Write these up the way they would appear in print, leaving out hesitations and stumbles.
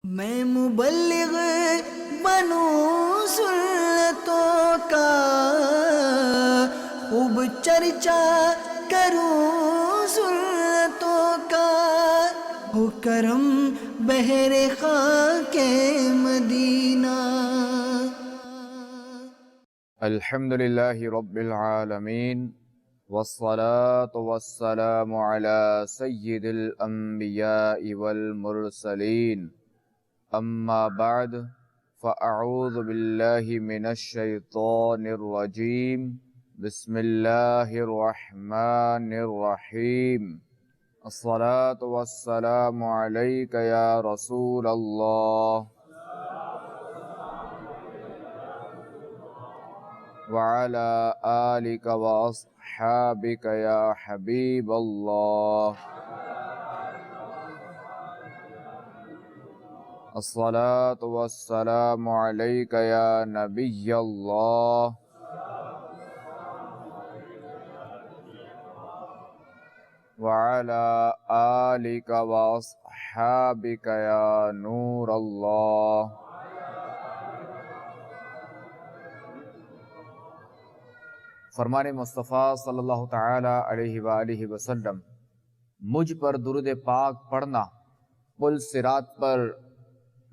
میں مبلغ بنوں سنتوں کا، خوب چرچا کروں سنتوں کا، ہو کرم بہر خاک مدینہ۔ الحمدللہ رب العالمین، والصلاة والسلام علی سید الانبیاء والمرسلین، اما بعد فاعوذ باللہ من الشیطان الرجیم، بسم اللہ الرحمن الرحیم۔ الصلاة والسلام علیک یا رسول اللہ وعلى آلك وأصحابك يا حبيب الله۔ الصلاة والسلام عليك يا نبي الله وعلى آلك وأصحابك يا نور الله۔ فرمان مصطفیٰ صلی اللہ تعالی علیہ وآلہ وسلم، مجھ پر درود پاک پڑھنا پل صراط پر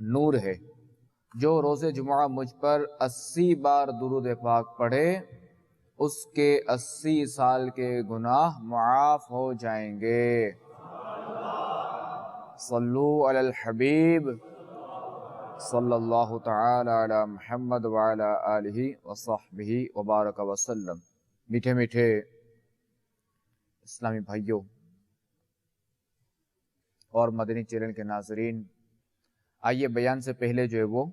نور ہے۔ جو روز جمعہ مجھ پر 80 بار درود پاک پڑھے، اس کے 80 سال کے گناہ معاف ہو جائیں گے۔ صلو علی الحبیب صلی اللہ تعالی علی محمد وعلی آلہ وصحبہ وبارک وسلم۔ میٹھے میٹھے اسلامی بھائیوں اور مدنی چینل کے ناظرین، آئیے بیان سے پہلے جو ہے وہ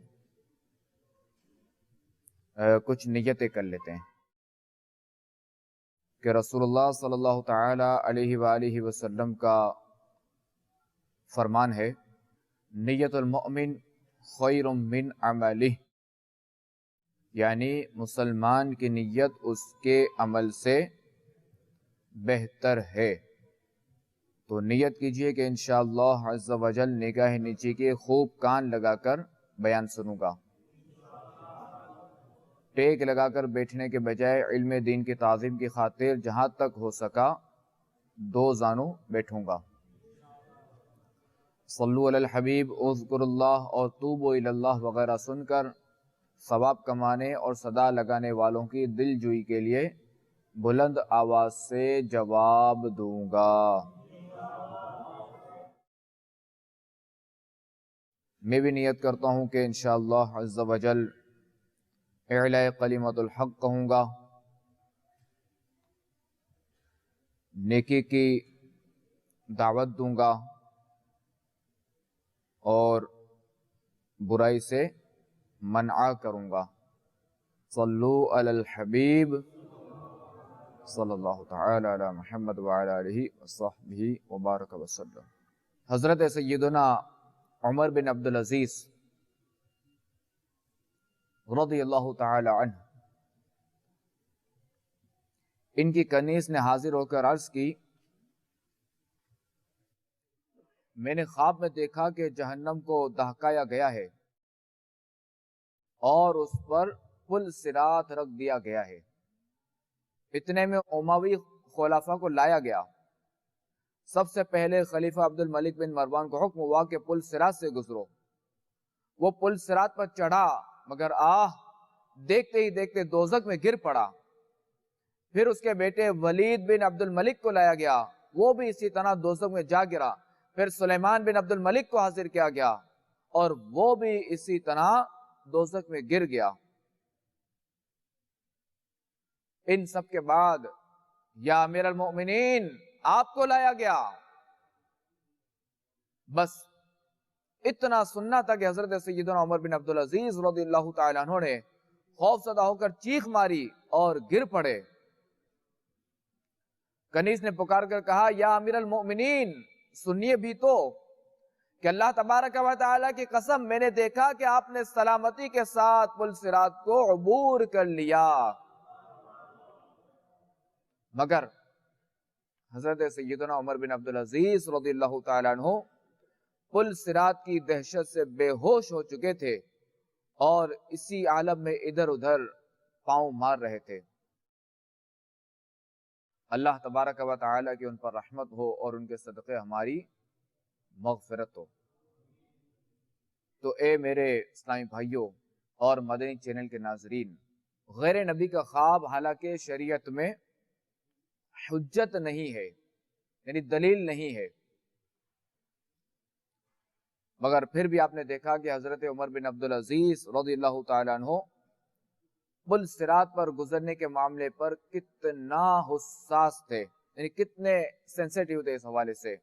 کچھ نیتیں کر لیتے ہیں کہ رسول اللہ صلی اللہ تعالی علیہ وآلہ وسلم کا فرمان ہے، نیت المؤمن خیر من عملہ، یعنی مسلمان کی نیت اس کے عمل سے بہتر ہے۔ تو نیت کیجئے کہ انشاءاللہ عز و جل نگاہ نیچی کے خوب کان لگا کر بیان سنوں گا، ٹیک لگا کر بیٹھنے کے بجائے علم دین کی تعظیم کی خاطر جہاں تک ہو سکا 2 زانوں بیٹھوں گا۔ صلو علی الحبیب، اذکر اللہ اور توبوا الی اللہ وغیرہ سن کر ثواب کمانے اور صدا لگانے والوں کی دل جوئی کے لیے بلند آواز سے جواب دوں گا۔ میں بھی نیت کرتا ہوں کہ انشاءاللہ عز و جل اعلاء کلمت الحق کہوں گا، نیکی کی دعوت دوں گا اور برائی سے منع کروں گا۔ صلو علی الحبیب صلی اللہ تعالی علی محمد وعلی آلہ وصحبہ وبارک وسلم۔ حضرت سیدنا عمر بن عبدالعزیز رضی اللہ تعالی عنہ، ان کی کنیز نے حاضر ہو کر عرض کی، میں نے خواب میں دیکھا کہ جہنم کو دہکایا گیا ہے اور اس پر پل صراط رکھ دیا گیا ہے۔ اتنے میں اموی خلفاء کو لایا گیا۔ سب سے پہلے خلیفہ عبد الملک بن مروان کو حکم ہوا کہ پل صراط سے گزرو۔ وہ پل صراط پر چڑھا، مگر دیکھتے ہی دیکھتے دوزخ میں گر پڑا۔ پھر اس کے بیٹے ولید بن عبد الملک کو لایا گیا، وہ بھی اسی طرح دوزخ میں جا گرا۔ پھر سلیمان بن عبد الملک کو حاضر کیا گیا اور وہ بھی اسی طرح دوزخ میں گر گیا۔ ان سب کے بعد یا امیر المؤمنین آپ کو لایا گیا۔ بس اتنا سننا تھا کہ حضرت سیدنا عمر بن عبدالعزیز رضی اللہ تعالیٰ عنہ نے خوف زدہ ہو کر چیخ ماری اور گر پڑے۔ کنیز نے پکار کر کہا، یا امیر المؤمنین سنیے بھی تو کہ اللہ تبارک و تعالیٰ کی قسم، میں نے دیکھا کہ آپ نے سلامتی کے ساتھ پل صراط کو عبور کر لیا، مگر حضرت سیدنا عمر بن عبدالعزیز رضی اللہ تعالیٰ عنہ پل صراط کی دہشت سے بے ہوش ہو چکے تھے اور اسی عالم میں ادھر ادھر پاؤں مار رہے تھے۔ اللہ تبارک و تعالیٰ کی ان پر رحمت ہو اور ان کے صدقے ہماری مغفرت ہو۔ تو اے میرے اسلامی بھائیوں اور مدنی چینل کے ناظرین، غیر نبی کا خواب حالانکہ شریعت میں حجت نہیں ہے، یعنی دلیل نہیں ہے، مگر پھر بھی آپ نے دیکھا کہ حضرت عمر بن عبدالعزیز رضی اللہ تعالیٰ عنہ پل صراط پر گزرنے کے معاملے پر کتنا حساس تھے، یعنی کتنے سینسیٹیو تھے اس حوالے سے۔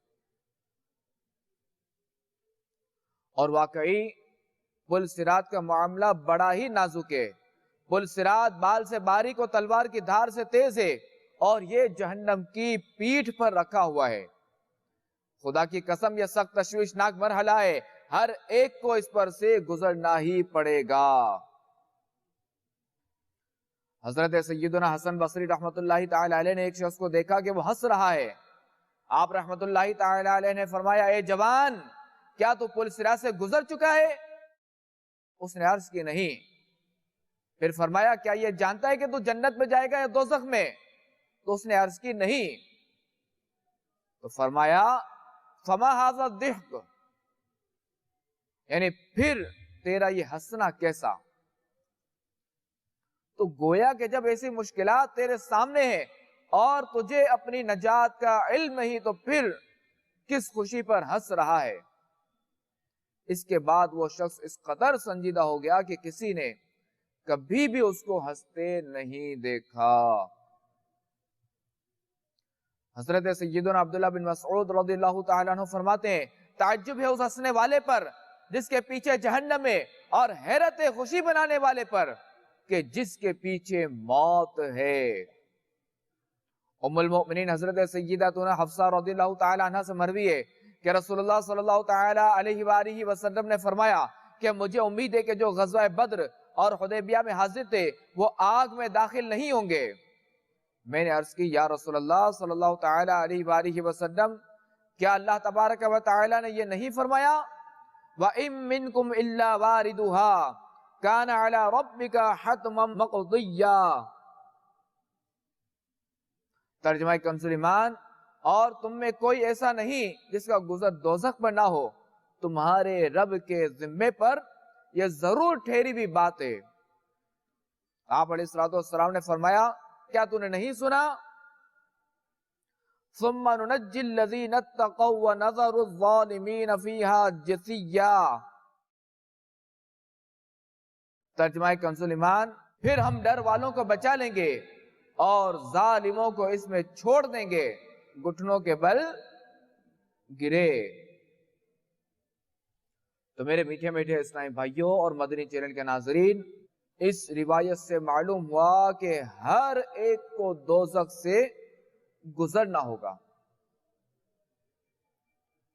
اور واقعی پل صراط کا معاملہ بڑا ہی نازک ہے۔ پل صراط بال سے باریک و تلوار کی دھار سے تیز ہے، اور یہ جہنم کی پیٹھ پر رکھا ہوا ہے۔ خدا کی قسم یہ سخت تشویشناک مرحلہ ہے، ہر ایک کو اس پر سے گزرنا ہی پڑے گا۔ حضرت سیدنا حسن بصری رحمت اللہ تعالی علیہ نے ایک شخص کو دیکھا کہ وہ ہنس رہا ہے۔ آپ رحمت اللہ تعالی علیہ نے فرمایا، اے جوان، کیا تو پل صراط سے گزر چکا ہے؟ اس نے عرض کی نہیں۔ پھر فرمایا، کیا یہ جانتا ہے کہ تو جنت میں جائے گا یا دوزخ میں؟ تو اس نے عرض کی نہیں۔ تو فرمایا، فما ھذا الضحک، یعنی پھر تیرا یہ ہنسنا کیسا؟ تو گویا کہ جب ایسی مشکلات تیرے سامنے ہیں اور تجھے اپنی نجات کا علم نہیں، تو پھر کس خوشی پر ہنس رہا ہے؟ اس کے بعد وہ شخص اس قدر سنجیدہ ہو گیا کہ کسی نے کبھی بھی اس کو ہنستے نہیں دیکھا۔ حضرت سیدنا عبداللہ بن مسعود رضی اللہ تعالیٰ عنہ فرماتے ہیں، تعجب ہے اس ہنسنے والے پر جس کے پیچھے جہنم ہے، اور حیرت خوشی بنانے والے پر کہ جس کے پیچھے موت ہے۔ ام المؤمنین حضرت سیدتنا حفصہ رضی اللہ تعالیٰ عنہ سے مروی ہے کہ رسول اللہ صلی اللہ تعالیٰ علیہ وآلہ وسلم نے فرمایا کہ مجھے امید ہے کہ جو غزوہ بدر اور حدیبیہ میں حاضر تھے وہ آگ میں داخل نہیں ہوں گے۔ میں نے عرض کی، یا رسول اللہ صلی اللہ تعالیٰ علیہ وآلہ وسلم، کیا اللہ تبارک و تعالیٰ نے یہ نہیں فرمایا وَإِن مِّنكُمْ إِلَّا وَارِدُهَا كَانَ عَلَى رَبِّكَ حَتْمًا مَّقْضِيًّا؟ ترجمہ کنز ایمان، اور تم میں کوئی ایسا نہیں جس کا گزر دوزخ پر نہ ہو، تمہارے رب کے ذمے پر یہ ضرور ٹھہری بھی بات ہے۔ آپ علیہ السلام نے فرمایا، کیا تو نے نہیں سنا؟ ثم ننجی الذین اتقوا ونذر الظالمین فیہا جثیا۔ ترجمہ کنز ایمان، پھر ہم ڈر والوں کو بچا لیں گے اور ظالموں کو اس میں چھوڑ دیں گے گھٹنوں کے بل گرے۔ تو میرے میٹھے میٹھے اسلامی بھائیوں اور مدنی چینل کے ناظرین، اس روایت سے معلوم ہوا کہ ہر ایک کو دوزخ سے گزرنا ہوگا،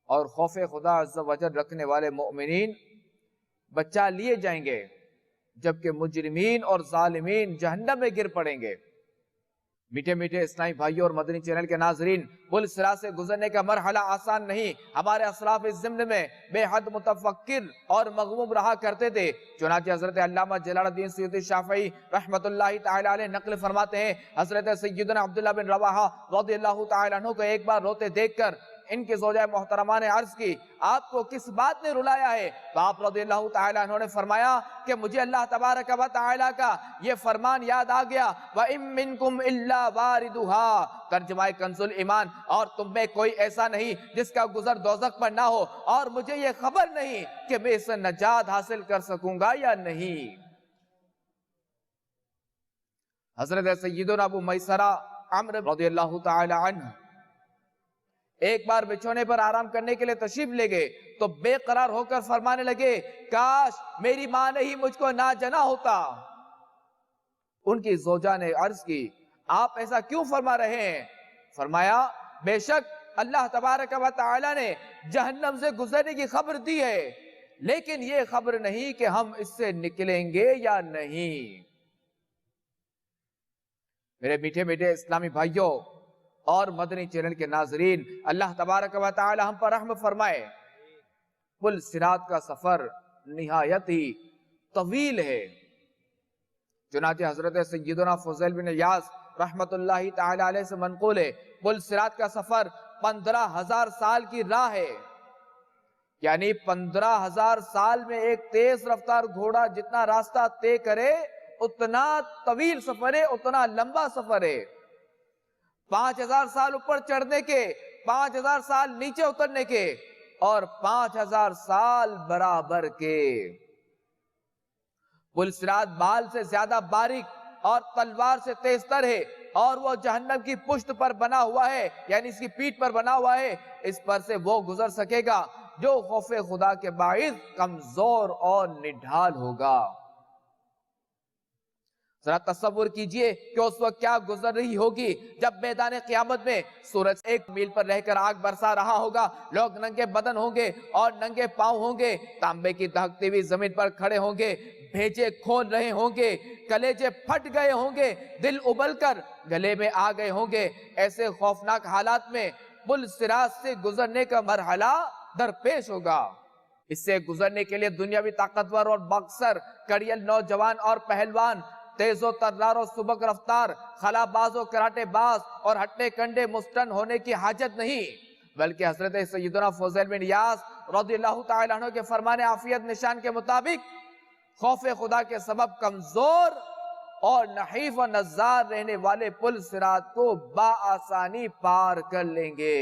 اور خوف خدا عز و جل رکھنے والے مؤمنین بچا لیے جائیں گے، جبکہ مجرمین اور ظالمین جہنم میں گر پڑیں گے۔ میٹھے میٹھے اسلامی بھائیوں اور مدنی چینل کے ناظرین، پل صراط سے گزرنے کا مرحلہ آسان نہیں۔ ہمارے اسلاف اس ضمن میں بے حد متفکر اور مغموم رہا کرتے تھے، چنانچہ حضرت علامہ جلال الدین سیوطی شافعی رحمت اللہ تعالی علیہ نقل فرماتے ہیں، حضرت سیدنا عبداللہ بن رواحہ رضی اللہ تعالی عنہ کو ایک بار روتے دیکھ کر ان کی زوجہ محترمہ نے عرض کی، آپ کو کس بات نے رلایا ہے؟ تو آپ رضی اللہ تعالی عنہ نے فرمایا کہ مجھے اللہ تبارک و تعالی کا یہ فرمان یاد آ گیا، وَإِن مِّنكُمْ إِلَّا وَارِدُهَا، ترجمہ کنز ایمان، اور تم میں کوئی ایسا نہیں جس کا گزر دوزخ پر نہ ہو، اور مجھے یہ خبر نہیں کہ میں اس سے نجات حاصل کر سکوں گا یا نہیں۔ حضرت سیدنا ابو میسرہ عمرو رضی اللہ تعالی عنہ ایک بار بچھونے پر آرام کرنے کے لیے تشریف لے گئے تو بے قرار ہو کر فرمانے لگے، کاش میری ماں نے ہی مجھ کو نہ جنا ہوتا۔ ان کی زوجہ نے عرض کی، آپ ایسا کیوں فرما رہے ہیں؟ فرمایا، بے شک اللہ تبارک و تعالی نے جہنم سے گزرنے کی خبر دی ہے، لیکن یہ خبر نہیں کہ ہم اس سے نکلیں گے یا نہیں۔ میرے میٹھے میٹھے اسلامی بھائیوں اور مدنی چینل کے ناظرین، اللہ تبارک و تعالی ہم پر رحم فرمائے۔ پل صراط کا سفر نہایت ہی طویل ہے۔ چنانچہ حضرت سیدنا فضیل بن عیاض رحمت اللہ تعالی علیہ سے منقول ہے، پل صراط کا سفر 15,000 سال کی راہ ہے، یعنی 15,000 سال میں ایک تیز رفتار گھوڑا جتنا راستہ طے کرے اتنا طویل سفر ہے، اتنا لمبا سفر ہے۔ 5,000 سال اوپر چڑھنے کے، 5,000 سال نیچے اترنے کے، اور 5,000 سال برابر کے۔ پل صراط بال سے زیادہ باریک اور تلوار سے تیز تر ہے، اور وہ جہنم کی پشت پر بنا ہوا ہے، یعنی اس کی پیٹھ پر بنا ہوا ہے۔ اس پر سے وہ گزر سکے گا جو خوف خدا کے باعث کمزور اور نڈھال ہوگا۔ ذرا تصور کیجئے کہ اس وقت کیا گزر رہی ہوگی جب میدان قیامت میں سورج 1 میل پر رہ کر آگ برسا رہا ہوگا، لوگ ننگے بدن ہوں گے اور ننگے پاؤں ہوں گے، تانبے کی دہکتی ہوئی زمین پر کھڑے ہوں گے، بھیجے کھول رہے ہوں گے، کلیجے پھٹ گئے ہوں گے، دل ابل کر گلے میں آ گئے ہوں گے۔ ایسے خوفناک حالات میں پل صراط سے گزرنے کا مرحلہ درپیش ہوگا۔ اس سے گزرنے کے لیے دنیاوی طاقتور اور باکسر، کڑیل نوجوان اور پہلوان، تیز و ترار و سبک رفتار، خلا باز و کراٹے باز اور ہٹے کنڈے مستن ہونے کی حاجت نہیں، بلکہ حضرت سیدنا فضیل بن عیاض رضی اللہ تعالیٰ عنہ کے فرمان عافیت نشان کے مطابق خوف خدا کے سبب کمزور اور نحیف و نزار رہنے والے پل صراط کو بآسانی پار کر لیں گے۔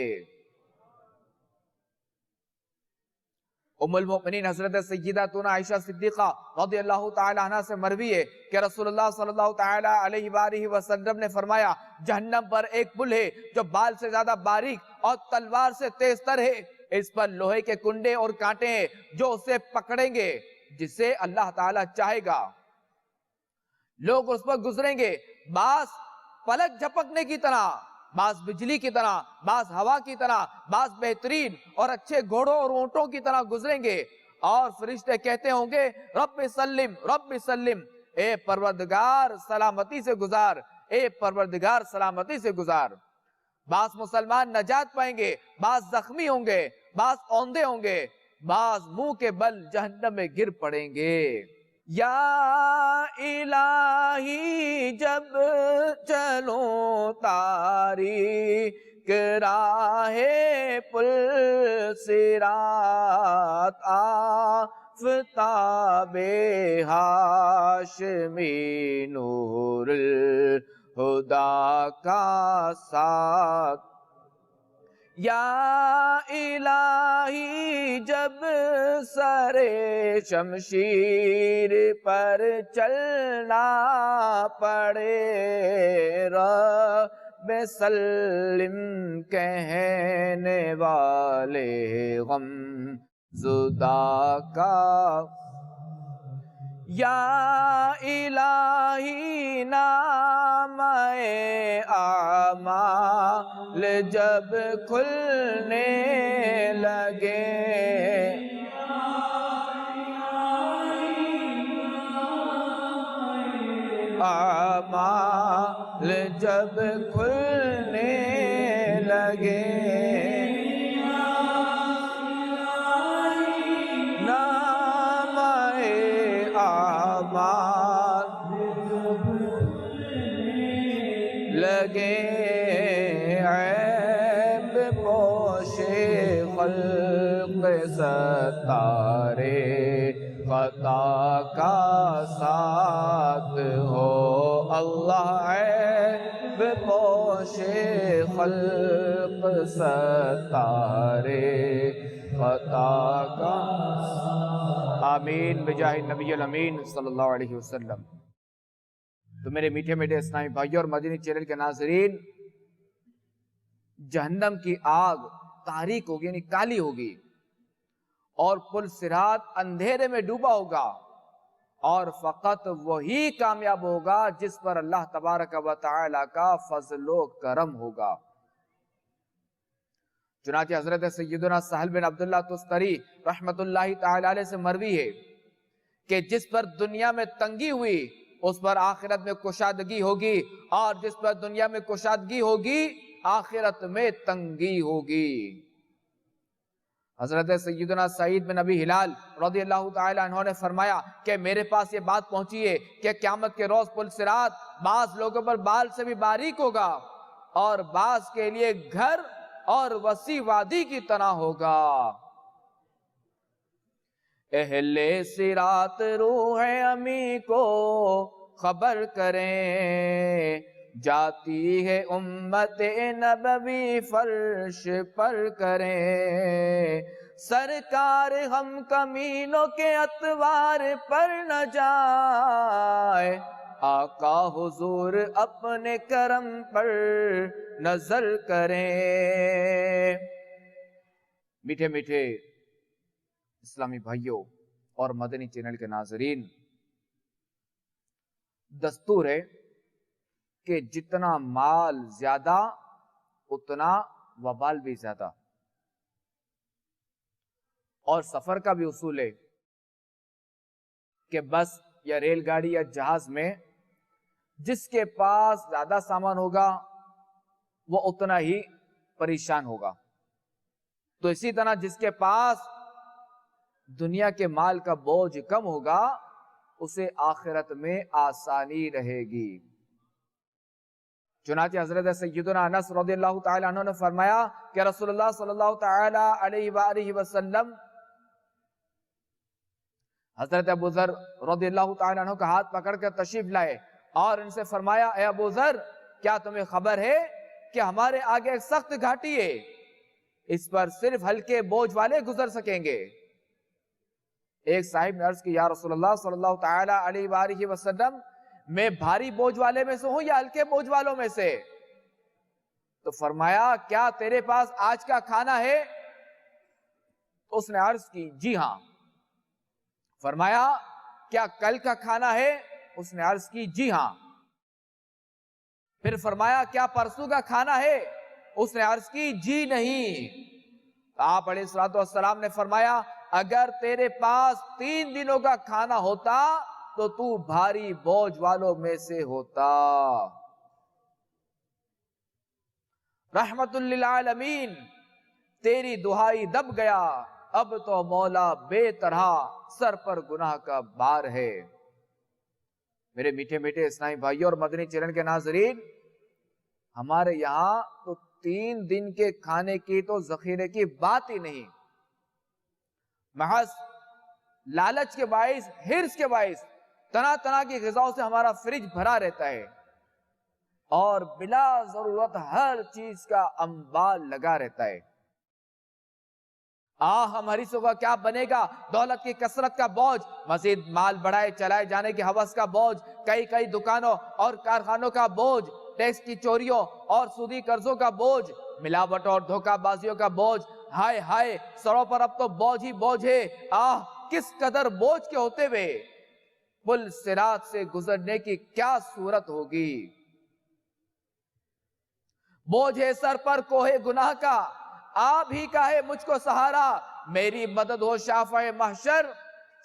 ام المؤمنین حضرت سیدتنا عائشہ صدیقہ رضی اللہ تعالی عنہ سے مروی ہے کہ رسول اللہ صلی اللہ تعالی علیہ وآلہ وسلم نے فرمایا، جہنم پر ایک پل ہے جو بال سے زیادہ باریک اور تلوار سے تیز تر ہے، اس پر لوہے کے کنڈے اور کانٹے ہیں جو اسے پکڑیں گے جسے اللہ تعالی چاہے گا۔ لوگ اس پر گزریں گے، بعض پلک جھپکنے کی طرح، بعض بجلی کی طرح، بعض ہوا کی طرح، بعض بہترین اور اچھے گھوڑوں اور اونٹوں کی طرح گزریں گے، اور فرشتے کہتے ہوں گے رب سلم رب سلم، اے پروردگار سلامتی سے گزار، اے پروردگار سلامتی سے گزار۔ بعض مسلمان نجات پائیں گے، بعض زخمی ہوں گے، بعض اوندے ہوں گے، بعض منہ کے بل جہنم میں گر پڑیں گے۔ یا الہی جب چلوں تاریک راہ پل صراط، آفتاب ہاشمی نور الہدا کا ساتھ۔ یا الہی جب سر شمشیر پر چلنا پڑے، رب سلم کہنے والے غم زدہ کا۔ یا الہی نام اعمال جب کھلنے لگے، اعمال جب کھلنے لگے، لگے عیب پوش خلق ستارے، خطا کا ساتھ ہو اللہ، عیب پوش خلق ستارے، خطا کا آمین بجاہ النبی الامین صلی اللہ علیہ وسلم۔ تو میرے میٹھے میٹھے اسلامی بھائیوں اور مدنی چینل کے ناظرین، جہنم کی آگ تاریک ہوگی، یعنی کالی ہوگی، اور پل صراط اندھیرے میں ڈوبا ہوگا، اور فقط وہی کامیاب ہوگا جس پر اللہ تبارک و تعالی کا فضل و کرم ہوگا۔ چنانچہ حضرت سیدنا سہل بن عبداللہ تستری رحمت اللہ تعالی علیہ سے مروی ہے کہ جس پر دنیا میں تنگی ہوئی اس پر آخرت میں کشادگی ہوگی، اور جس پر دنیا میں کشادگی ہوگی آخرت میں تنگی ہوگی۔ حضرت سیدنا سعید بن ابی ہلال رضی اللہ تعالی عنہ نے فرمایا کہ میرے پاس یہ بات پہنچی ہے کہ قیامت کے روز پل صراط بعض لوگوں پر بال سے بھی باریک ہوگا اور بعض کے لیے گھر اور وسیع وادی کی طرح ہوگا۔ اہل صراط روح امی کو خبر کریں، جاتی ہے امت نبوی فرش پر کریں، سرکار ہم کمینوں کے اتوار پر نہ جائے، آقا حضور اپنے کرم پر نظر کریں۔ میٹھے میٹھے اسلامی بھائیوں اور مدنی چینل کے ناظرین، دستور ہے کہ جتنا مال زیادہ اتنا وبال بھی زیادہ، اور سفر کا بھی اصول ہے کہ بس یا ریل گاڑی یا جہاز میں جس کے پاس زیادہ سامان ہوگا وہ اتنا ہی پریشان ہوگا، تو اسی طرح جس کے پاس دنیا کے مال کا بوجھ کم ہوگا اسے آخرت میں آسانی رہے گی۔ چنانچہ حضرت سیدنا انس رضی اللہ تعالی عنہ نے فرمایا کہ رسول اللہ صلی اللہ تعالی علیہ وآلہ وسلم حضرت ابو ذر رضی اللہ تعالی عنہ کا ہاتھ پکڑ کر تشریف لائے اور ان سے فرمایا، اے ابو ذر، کیا تمہیں خبر ہے کہ ہمارے آگے ایک سخت گھاٹی ہے، اس پر صرف ہلکے بوجھ والے گزر سکیں گے۔ ایک صاحب نے عرض کی، یا رسول اللہ صلی اللہ تعالی علیہ وآلہ وسلم، میں بھاری بوجھ والے میں سے ہوں یا ہلکے بوجھ والوں میں سے؟ تو فرمایا، کیا تیرے پاس آج کا کھانا ہے؟ تو اس نے عرض کی، جی ہاں۔ فرمایا، کیا کل کا کھانا ہے؟ اس نے عرض کی، جی ہاں۔ پھر فرمایا، کیا پرسوں کا کھانا ہے؟ اس نے عرض کی، جی نہیں۔ آپ علیہ الصلوۃ والسلام نے فرمایا، اگر تیرے پاس 3 دنوں کا کھانا ہوتا تو تو بھاری بوجھ والوں میں سے ہوتا۔ رحمت للعالمین، تیری دہائی دب گیا، اب تو مولا بے طرح سر پر گناہ کا بار ہے۔ میرے میٹھے میٹھے اسلامی بھائیوں اور مدنی چینل کے ناظرین، ہمارے یہاں تو 3 دن کے کھانے کی تو ذخیرے کی بات ہی نہیں، محض لالچ کے باعث، ہرس کے باعث طرح طرح کی غذاؤں سے ہمارا فریج بھرا رہتا ہے اور بلا ضرورت ہر چیز کا انبار لگا رہتا ہے۔ ہم حریصوں کا کیا بنے گا؟ دولت کی کثرت کا بوجھ، مزید مال بڑھائے چلائے جانے کی ہوس کا بوجھ، کئی دکانوں اور کارخانوں کا بوجھ، ٹیکس کی چوریوں اور سودی قرضوں کا بوجھ، ملاوٹ اور دھوکہ بازیوں کا بوجھ، ہائے ہائے، سروں پر اب تو بوجھ ہی بوجھ ہے۔ کس قدر بوجھ کے ہوتے ہوئے پل صراط سے گزرنے کی کیا صورت ہوگی؟ بوجھ ہے سر پر کوہ گناہ کا، آپ ہی کا ہے مجھ کو سہارا، میری مدد ہو شافع محشر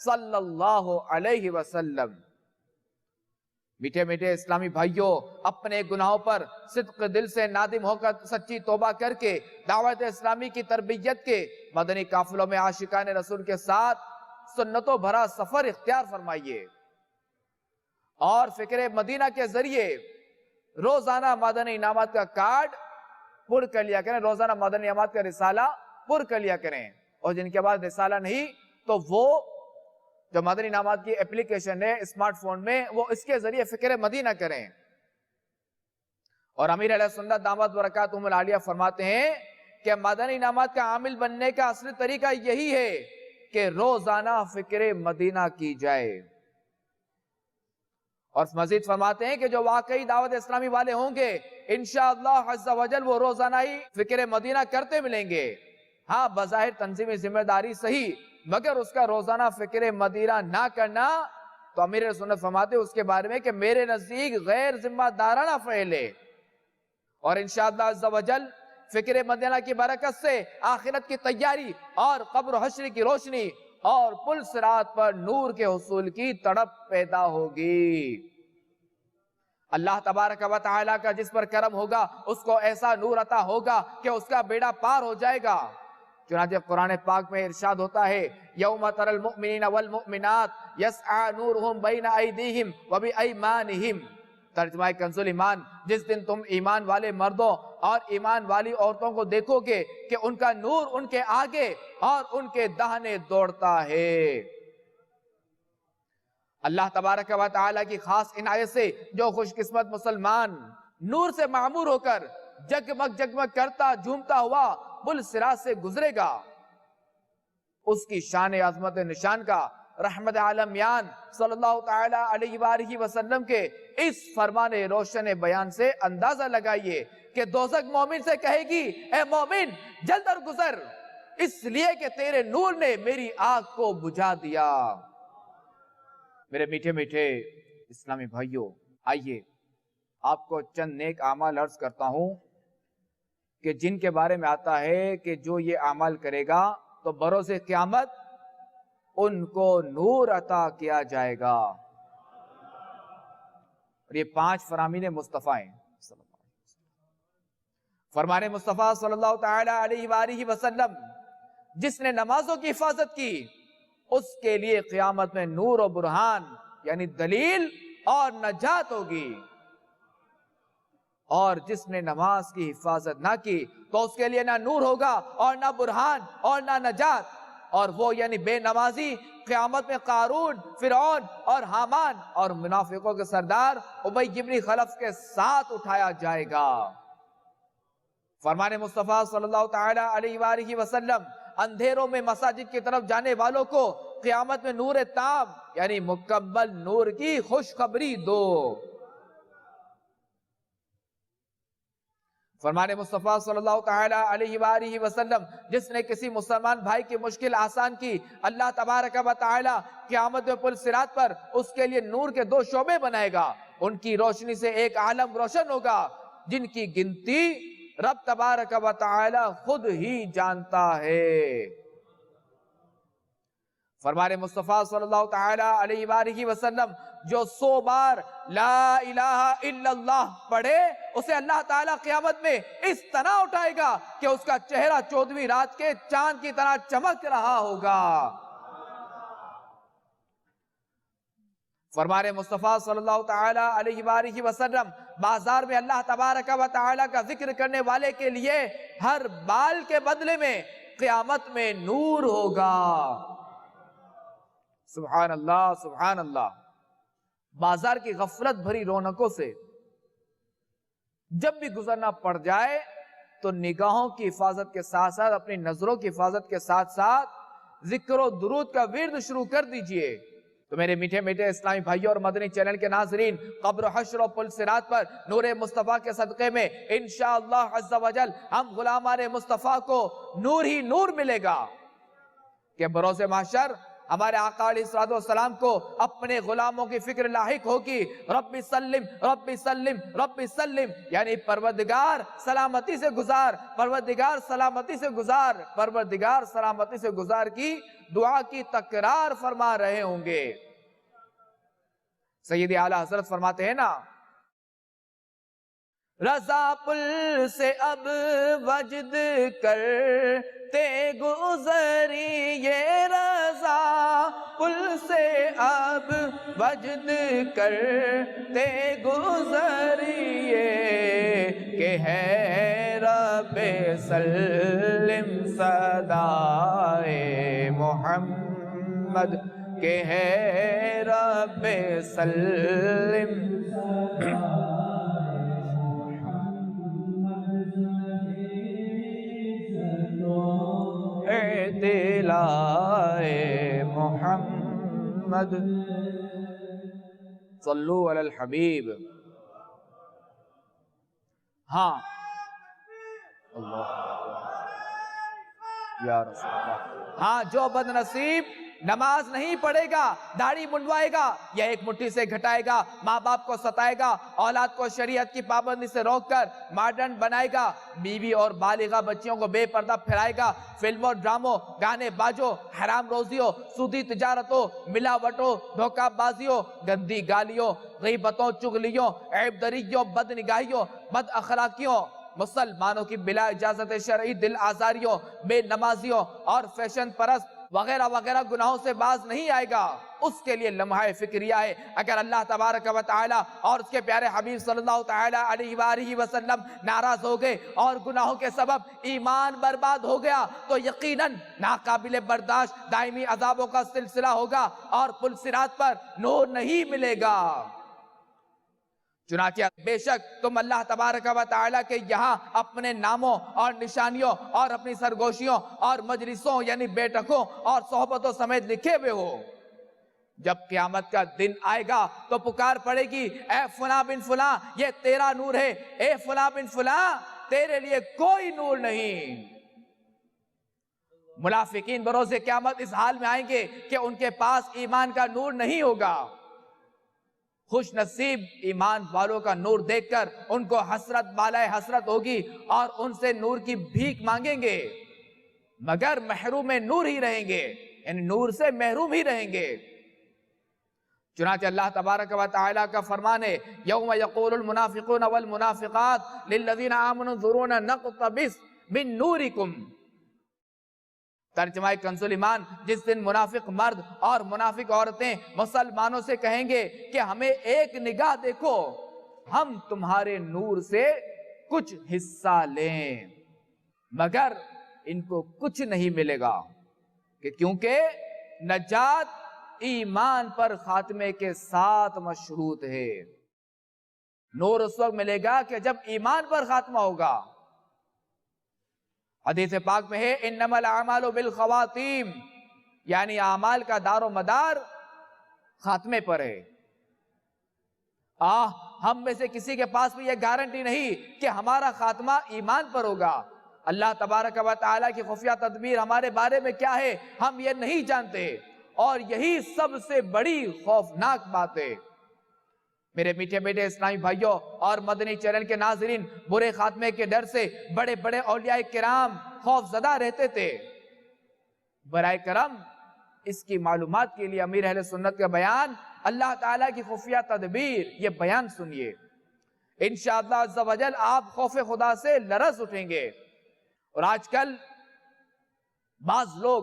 صلی اللہ علیہ وسلم۔ میٹھے میٹھے اسلامی بھائیوں، اپنے گناہوں پر صدق دل سے نادم ہو کر سچی توبہ کر کے دعوت اسلامی کی تربیت کے مدنی قافلوں میں عاشقان رسول کے ساتھ سنتوں بھرا سفر اختیار فرمائیے اور فکر مدینہ کے ذریعے روزانہ مدنی انعامات کا کارڈ پر کر لیا کریں، روزانہ مدنی انعامات کا رسالہ پر کر لیا کریں، اور جن کے بعد رسالہ نہیں تو وہ جو مدنی انعامات کی اپلیکیشن ہے اسمارٹ فون میں، وہ اس کے ذریعے فکر مدینہ کریں۔ اور امیر علیہ سنت دامت برکاتہم العالیہ فرماتے ہیں کہ مدنی انعامات کا عامل بننے کا اصلی طریقہ یہی ہے کہ روزانہ فکر مدینہ کی جائے۔ اور مزید فرماتے ہیں کہ جو واقعی دعوت اسلامی والے ہوں گے انشاءاللہ عز و جل وہ روزانہ ہی فکر مدینہ کرتے ملیں گے۔ ہاں، بظاہر تنظیمی ذمہ داری صحیح، مگر اس کا روزانہ فکر مدینہ نہ کرنا تو امیر سنت فرماتے ہیں اس کے بارے میں کہ میرے نزدیک غیر ذمہ دارانہ فعل ہے۔ اور انشاءاللہ عز و جل فکر مدینہ کی برکت سے آخرت کی تیاری اور قبر و حشر کی روشنی اور پل صراط پر نور کے حصول کی تڑپ پیدا ہوگی۔ اللہ تبارک و تعالیٰ کا جس پر کرم ہوگا اس کو ایسا نور عطا ہوگا کہ اس کا بیڑا پار ہو جائے گا۔ چنانچہ قرآن پاک میں ارشاد ہوتا ہے یوم تر المؤمنین والمؤمنات یسعی نورہم بین ایدیہم وبایمانہم، ترجمہ کنز ایمان، جس دن تم ایمان والے مردوں اور ایمان والی عورتوں کو دیکھو گے کہ ان کا نور ان کے آگے اور ان کے داہنے دوڑتا ہے۔ اللہ تبارک و تعالیٰ کی خاص عنایت سے جو خوش قسمت مسلمان نور سے معمور ہو کر جگمگ جگمگ کرتا جھومتا ہوا پل صراط سے گزرے گا، اس کی شان عظمت نشان کا رحمت عالمیان صلی اللہ تعالی علیہ وآلہ وسلم کے اس فرمان روشن بیان سے اندازہ لگائیے کہ دوزخ مومن سے کہے گی اے مومن جلد در گزر، اس لیے کہ تیرے نور نے میری آگ کو بجھا دیا۔ میرے میٹھے میٹھے اسلامی بھائیوں، آئیے آپ کو چند نیک اعمال عرض کرتا ہوں کہ جن کے بارے میں آتا ہے کہ جو یہ اعمال کرے گا تو بروز قیامت ان کو نور عطا کیا جائے گا۔ اور یہ 5 فرامین مصطفیٰ ہیں۔ فرمان مصطفیٰ صلی اللہ تعالی علیہ وآلہ وسلم، جس نے نمازوں کی حفاظت کی اس کے لیے قیامت میں نور و برہان یعنی دلیل اور نجات ہوگی، اور جس نے نماز کی حفاظت نہ کی تو اس کے لیے نہ نور ہوگا اور نہ برہان اور نہ نجات، اور وہ یعنی بے نمازی قیامت میں قارون، فرعون اور حامان اور منافقوں کے سردار ابی بن خلف کے ساتھ اٹھایا جائے گا۔ فرمان مصطفیٰ صلی اللہ تعالی علیہ وآلہ وسلم، اندھیروں میں مساجد کی طرف جانے والوں کو قیامت میں نور تام یعنی مکمل نور کی خوشخبری دو۔ فرمان مصطفیٰ صلی اللہ تعالی علیہ وآلہ وسلم، جس نے کسی مسلمان بھائی کی مشکل آسان کی، اللہ تبارک و تعالی قیامت میں پل صراط پر اس کے لیے نور کے 2 شعبے بنائے گا، ان کی روشنی سے ایک عالم روشن ہوگا جن کی گنتی رب تبارک و تعالی خود ہی جانتا ہے۔ فرمان مصطفیٰ صلی اللہ تعالی علیہ وآلہ وسلم، جو 100 بار لا الہ الا اللہ پڑھے اسے اللہ تعالیٰ قیامت میں اس طرح اٹھائے گا کہ اس کا چہرہ 14ویں رات کے چاند کی طرح چمک رہا ہوگا۔ فرمان مصطفیٰ صلی اللہ تعالی علیہ وآلہ وسلم، بازار میں اللہ تبارک و تعالی کا ذکر کرنے والے کے لیے ہر بال کے بدلے میں قیامت میں نور ہوگا۔ سبحان اللہ سبحان اللہ۔ بازار کی غفلت بھری رونقوں سے جب بھی گزرنا پڑ جائے تو نگاہوں کی حفاظت کے ساتھ ساتھ اپنی نظروں کی حفاظت کے ساتھ ساتھ ذکر و درود کا ورد شروع کر دیجئے۔ تو میرے میٹھے میٹھے اسلامی بھائیوں اور مدنی چینل کے ناظرین، قبر و حشر و پل صراط پر نور مصطفیٰ کے صدقے میں انشاءاللہ عز و جل ہم غلامان مصطفیٰ کو نور ہی نور ملے گا کہ بروز محشر ہمارے آقا علیہ السلام کو اپنے غلاموں کی فکر لاحق ہوگی، رب سلم رب سلم رب سلم، یعنی پروردگار سلامتی سے گزار، پروردگار سلامتی سے گزار، پروردگار سلامتی سے گزار کی دعا کی تکرار فرما رہے ہوں گے۔ سید اعلیٰ حضرت فرماتے ہیں نا، رضا پل سے اب وجد کرتے گزری، یہ رضا پل سے اب وجد کرتے گزری، کہ ہے رب سلم صدائے محمد، کہ ہے رب سلم دلائے محمد۔ صلو علی الحبیب۔ ہاں اللہ یا رسول اللہ، ہاں جو بد نصیب نماز نہیں پڑھے گا، داڑھی منڈوائے گا یا ایک مٹھی سے گھٹائے گا، ماں باپ کو ستائے گا، اولاد کو شریعت کی پابندی سے روک کر ماڈرن بنائے گا، بیوی اور بالغہ بچیوں کو بے پردہ پھرائے گا، فلموں ڈراموں گانے باجوں حرام روزیوں سودی تجارتوں ملاوٹوں دھوکہ بازیوں گندی گالیوں غیبتوں چغلیوں عیب دریوں بد نگاہیوں بد اخلاقیوں مسلمانوں کی بلا اجازت شرعی دل آزاریوں، بے نمازیوں اور فیشن پرست وغیرہ وغیرہ گناہوں سے باز نہیں آئے گا، اس کے لیے لمحہ فکریہ ہے۔ اگر اللہ تبارک و تعالی اور اس کے پیارے حبیب صلی اللہ تعالی علیہ وآلہ وسلم ناراض ہو گئے اور گناہوں کے سبب ایمان برباد ہو گیا تو یقیناً ناقابل برداشت دائمی عذابوں کا سلسلہ ہوگا اور پل صراط پر نور نہیں ملے گا۔ چنانچہ بے شک تم اللہ تبارک و تعالیٰ کے یہاں اپنے ناموں اور نشانیوں اور اپنی سرگوشیوں اور مجلسوں یعنی بیٹھکوں اور صحبتوں سمیت لکھے ہوئے ہو۔ جب قیامت کا دن آئے گا تو پکار پڑے گی، اے فلاں بن فلاں یہ تیرا نور ہے، اے فلاں بن فلاں تیرے لیے کوئی نور نہیں۔ منافقین بروز قیامت اس حال میں آئیں گے کہ ان کے پاس ایمان کا نور نہیں ہوگا۔ خوش نصیب ایمان والوں کا نور دیکھ کر ان کو حسرت بالائے حسرت ہوگی اور ان سے نور کی بھیک مانگیں گے، مگر محروم نور ہی رہیں گے، یعنی نور سے محروم ہی رہیں گے۔ چنانچہ اللہ تبارک و تعالیٰ کا فرمان ہے، یوم یقول المنافقون والمنافقات للذین آمنوا انظرونا نقتبس من نورکم۔ ترجمہ کنز ایمان، جس دن منافق مرد اور منافق عورتیں مسلمانوں سے کہیں گے کہ ہمیں ایک نگاہ دیکھو، ہم تمہارے نور سے کچھ حصہ لیں، مگر ان کو کچھ نہیں ملے گا، کہ کیونکہ نجات ایمان پر خاتمے کے ساتھ مشروط ہے۔ نور اس وقت ملے گا کہ جب ایمان پر خاتمہ ہوگا۔ حدیث پاک میں ہے انما الاعمال بالخواتیم، یعنی اعمال کا دار و مدار خاتمے پر ہے۔ ہم میں سے کسی کے پاس بھی یہ گارنٹی نہیں کہ ہمارا خاتمہ ایمان پر ہوگا۔ اللہ تبارک و تعالیٰ کی خفیہ تدبیر ہمارے بارے میں کیا ہے ہم یہ نہیں جانتے، اور یہی سب سے بڑی خوفناک بات ہے۔ میرے میٹھے بیٹے اسلامی بھائیوں اور مدنی چینل کے ناظرین، برے خاتمے کے ڈر سے بڑے بڑے اولیاء کرام خوف زدہ رہتے تھے۔ برائے کرم اس کی معلومات کے لیے امیر اہل سنت کا بیان، اللہ تعالیٰ کی خفیہ تدبیر، یہ بیان سنیے۔ انشاءاللہ عز و جل آپ خوف خدا سے لرز اٹھیں گے۔ اور آج کل بعض لوگ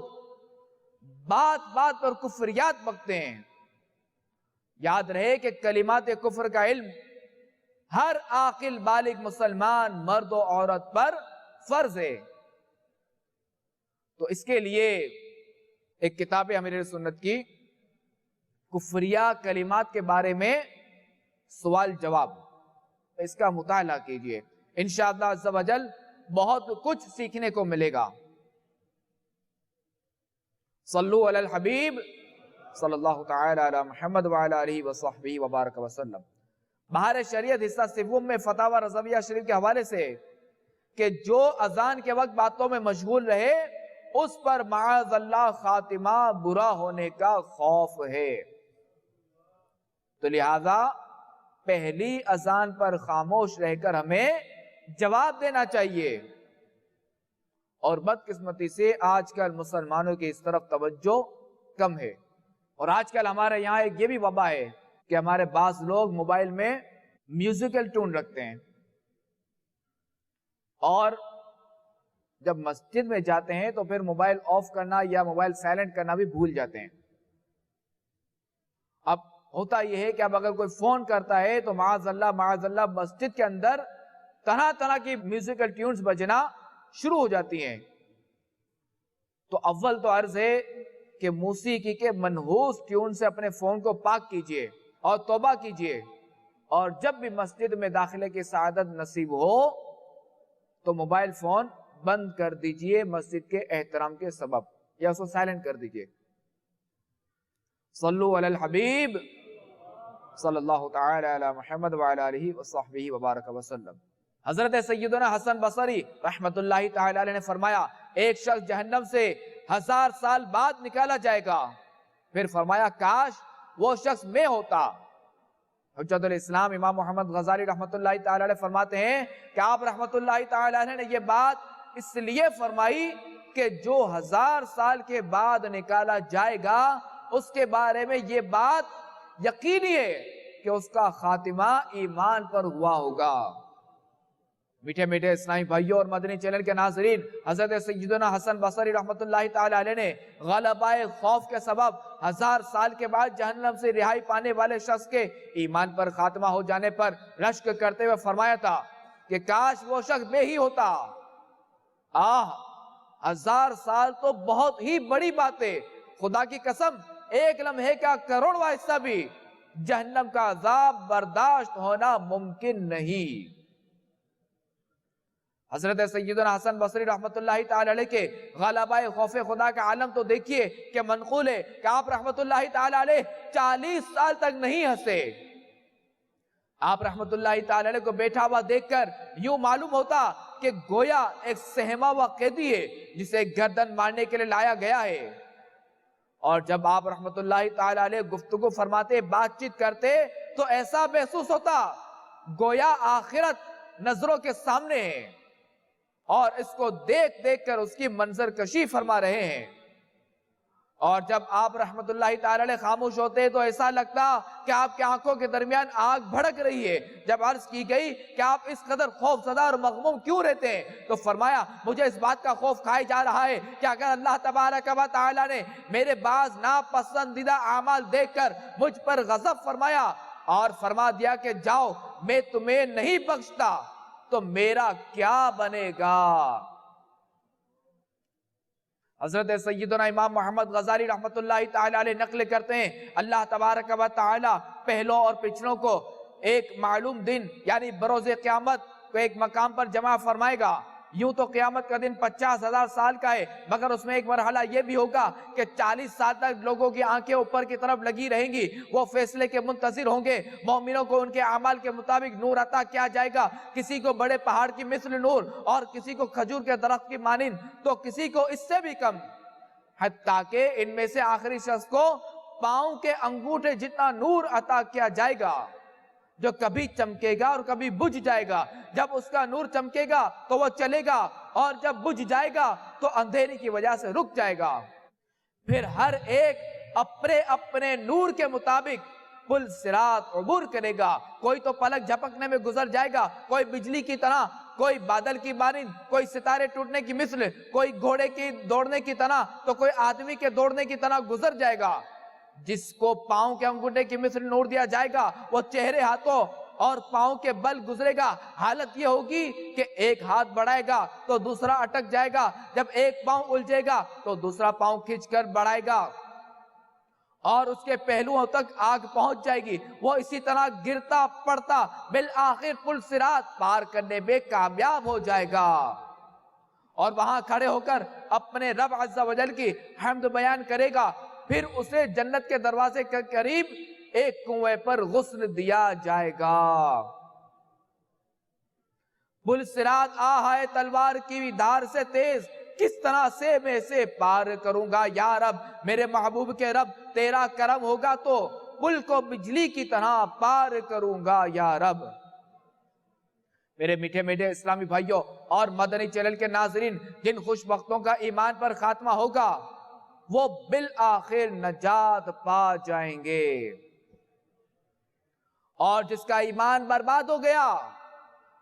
بات بات پر کفریات بکتے ہیں۔ یاد رہے کہ کلمات کفر کا علم ہر عاقل بالغ مسلمان مرد و عورت پر فرض ہے۔ تو اس کے لیے ایک کتاب ہے امیر سنت کی، کفریہ کلمات کے بارے میں سوال جواب، اس کا مطالعہ کیجئے، انشاءاللہ عز و جل بہت کچھ سیکھنے کو ملے گا۔ صلو علی الحبیب صلی اللہ تعالی علی محمد وعلی آلہ وصحبہ وبارک وسلم۔ بہار شریعت حصہ سوم میں فتاوی رضویہ شریف کے حوالے سے کہ جو اذان کے وقت باتوں میں مشغول رہے اس پر معاذ اللہ خاتمہ برا ہونے کا خوف ہے، تو لہذا پہلی اذان پر خاموش رہ کر ہمیں جواب دینا چاہیے۔ اور بدقسمتی سے آج کل مسلمانوں کی اس طرف توجہ کم ہے، اور آج کل ہمارے یہاں ایک یہ بھی وبا ہے کہ ہمارے بعض لوگ موبائل میں میوزیکل ٹون رکھتے ہیں، اور جب مسجد میں جاتے ہیں تو پھر موبائل آف کرنا یا موبائل سائلنٹ کرنا بھی بھول جاتے ہیں۔ اب ہوتا یہ ہے کہ اب اگر کوئی فون کرتا ہے تو معاذ اللہ مسجد کے اندر طرح طرح کی میوزیکل ٹیونز بجنا شروع ہو جاتی ہیں۔ تو اول تو عرض ہے کہ موسیقی کے منحوس ٹیون سے اپنے فون کو پاک کیجئے اور توبہ کیجئے، اور جب بھی مسجد میں داخلے کی سعادت نصیب ہو تو موبائل فون بند کر دیجئے مسجد کے احترام کے سبب، یا اس کو سائلنٹ کر دیجئے۔ صلو علی الحبیب صلی اللہ تعالی علی محمد وعلی آلہ وصحبہ وبارک وسلم۔ حضرت سیدنا حسن بصری رحمت اللہ تعالی علیہ نے فرمایا ایک شخص جہنم سے 1000 سال بعد نکالا جائے گا۔ پھر فرمایا کاش وہ شخص میں ہوتا۔ حجت الاسلام امام محمد غزالی رحمت اللہ تعالی علیہ فرماتے ہیں کہ آپ رحمت اللہ تعالی علیہ نے یہ بات اس لیے فرمائی کہ جو 1000 سال کے بعد نکالا جائے گا اس کے بارے میں یہ بات یقینی ہے کہ اس کا خاتمہ ایمان پر ہوا ہوگا۔ میٹھے میٹھے اسلامی بھائیوں اور مدنی چینل کے ناظرین، حضرت سیدنا حسن بصری رحمت اللہ تعالی علیہ نے غلبہ خوف کے سبب 1000 سال کے بعد جہنم سے رہائی پانے والے شخص کے ایمان پر خاتمہ ہو جانے پر رشک کرتے ہوئے فرمایا تھا کہ کاش وہ شخص بے ہی ہوتا۔ 1000 سال تو بہت ہی بڑی بات ہے، خدا کی قسم ایک لمحے کا کروڑواں حصہ بھی جہنم کا عذاب برداشت ہونا ممکن نہیں۔ حضرت سیدنا حسن بصری رحمت اللہ تعالی علیہ کے غلبہ خوف خدا کا عالم تو دیکھیے کہ منقول ہے کہ آپ رحمت اللہ تعالی علیہ 40 سال تک نہیں ہنسے۔ آپ رحمت اللہ تعالی علیہ کو بیٹھا ہوا دیکھ کر یوں معلوم ہوتا کہ گویا ایک سہما ہوا قیدی ہے جسے گردن مارنے کے لیے لایا گیا ہے۔ اور جب آپ رحمت اللہ تعالی علیہ گفتگو فرماتے، بات چیت کرتے تو ایسا محسوس ہوتا گویا آخرت نظروں کے سامنے ہے اور اس کو دیکھ دیکھ کر اس کی منظر کشی فرما رہے ہیں۔ اور جب آپ رحمت اللہ تعالی علیہ خاموش ہوتے تو ایسا لگتا کہ آپ کے آنکھوں کے درمیان آگ بھڑک رہی ہے۔ جب عرض کی گئی کہ آپ اس قدر خوف زدہ اور مغموم کیوں رہتے ہیں تو فرمایا مجھے اس بات کا خوف کھائے جا رہا ہے کہ اگر اللہ تبارک و تعالی نے میرے بعض ناپسندیدہ اعمال دیکھ کر مجھ پر غضب فرمایا اور فرما دیا کہ جاؤ میں تمہیں نہیں بخشتا تو میرا کیا بنے گا۔ حضرت سیدنا امام محمد غزالی رحمت اللہ تعالی علیہ نقل کرتے ہیں اللہ تبارک و تعالی پہلوں اور پچھلوں کو ایک معلوم دن یعنی بروز قیامت کو ایک مقام پر جمع فرمائے گا۔ یوں تو قیامت کا دن 50,000 سال کا ہے، مگر اس میں ایک مرحلہ یہ بھی ہوگا کہ 40 سال تک لوگوں کی آنکھیں اوپر کی طرف لگی رہیں گی، وہ فیصلے کے منتظر ہوں گے۔ مومنوں کو ان کے اعمال کے مطابق نور عطا کیا جائے گا، کسی کو بڑے پہاڑ کی مثل نور اور کسی کو کھجور کے درخت کی مانند تو کسی کو اس سے بھی کم، حتیٰ کہ ان میں سے آخری شخص کو پاؤں کے انگوٹھے جتنا نور عطا کیا جائے گا جو کبھی چمکے گا اور کبھی بجھ جائے گا۔ جب اس کا نور چمکے گا تو وہ چلے گا اور جب بجھ جائے گا تو اندھیرے کی وجہ سے رک جائے گا۔ پھر ہر ایک اپنے اپنے نور کے مطابق پل صراط عبور کرے گا۔ کوئی تو پلک جھپکنے میں گزر جائے گا، کوئی بجلی کی طرح، کوئی بادل کی مانند، کوئی ستارے ٹوٹنے کی مثل، کوئی گھوڑے کی دوڑنے کی طرح تو کوئی آدمی کے دوڑنے کی طرح گزر جائے گا۔ جس کو پاؤں کے انگوٹھے کی مثل نور دیا جائے گا وہ چہرے، ہاتھوں اور پاؤں کے بل گزرے گا۔ حالت یہ ہوگی کہ ایک ہاتھ بڑھائے گا تو دوسرا اٹک جائے گا، جب ایک پاؤں الجھے گا تو دوسرا پاؤں کھنچ کر بڑھائے گا اور اس کے پہلوؤں تک آگ پہنچ جائے گی۔ وہ اسی طرح گرتا پڑتا بالآخر پل صراط پار کرنے میں کامیاب ہو جائے گا اور وہاں کھڑے ہو کر اپنے رب عز و جل کی حمد بیان کرے گا۔ پھر اسے جنت کے دروازے کے قریب ایک کنویں پر غسل دیا جائے گا۔ پل صراط آہائے تلوار کی دھار سے تیز کس طرح سے میں اسے پار کروں گا یا رب، میرے محبوب کے رب تیرا کرم ہوگا تو پل کو بجلی کی طرح پار کروں گا یا رب۔ میرے میٹھے میٹھے اسلامی بھائیوں اور مدنی چینل کے ناظرین، جن خوش بختوں کا ایمان پر خاتمہ ہوگا وہ بالآخر نجات پا جائیں گے، اور جس کا ایمان برباد ہو گیا